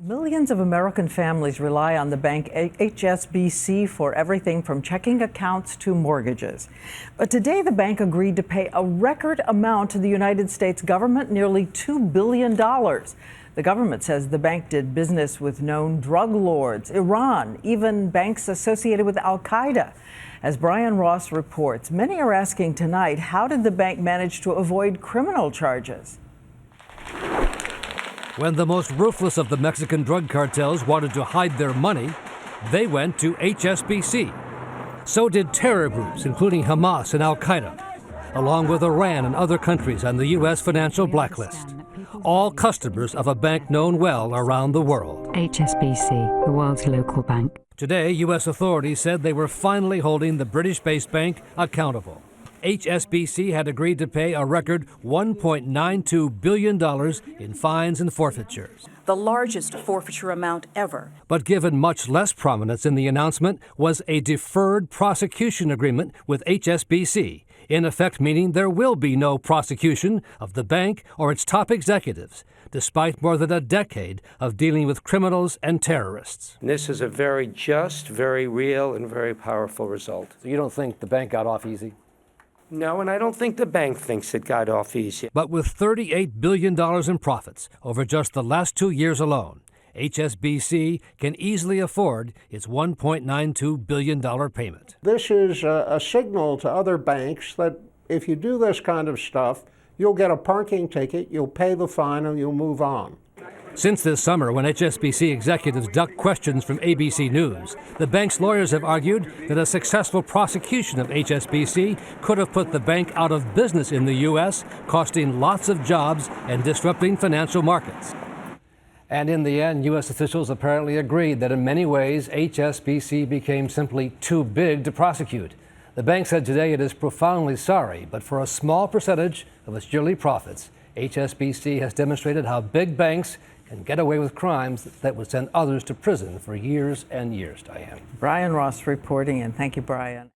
Millions of American families rely on the bank HSBC for everything from checking accounts to mortgages. But today, the bank agreed to pay a record amount to the United States government, nearly $2 billion. The government says the bank did business with known drug lords, Iran, even banks associated with al-Qaeda. As Brian Ross reports, many are asking tonight, how did the bank manage to avoid criminal charges? When the most ruthless of the Mexican drug cartels wanted to hide their money, they went to HSBC. So did terror groups, including Hamas and al-Qaeda, along with Iran and other countries on the U.S. financial blacklist. All customers of a bank known well around the world. HSBC, the world's local bank. Today, U.S. authorities said they were finally holding the British-based bank accountable. HSBC had agreed to pay a record $1.92 billion in fines and forfeitures. The largest forfeiture amount ever. But given much less prominence in the announcement was a deferred prosecution agreement with HSBC, in effect meaning there will be no prosecution of the bank or its top executives, despite more than a decade of dealing with criminals and terrorists. This is a very just, very real, and very powerful result. So you don't think the bank got off easy? No, and I don't think the bank thinks it got off easy. But with $38 billion in profits over just the last 2 years alone, HSBC can easily afford its $1.92 billion payment. This is a signal to other banks that if you do this kind of stuff, you'll get a parking ticket, you'll pay the fine, and you'll move on. Since this summer, when HSBC executives ducked questions from ABC News, the bank's lawyers have argued that a successful prosecution of HSBC could have put the bank out of business in the U.S., costing lots of jobs and disrupting financial markets. And in the end, U.S. officials apparently agreed that in many ways, HSBC became simply too big to prosecute. The bank said today it is profoundly sorry, but for a small percentage of its yearly profits, HSBC has demonstrated how big banks can get away with crimes that would send others to prison for years and years, Diane. Brian Ross reporting, and thank you, Brian.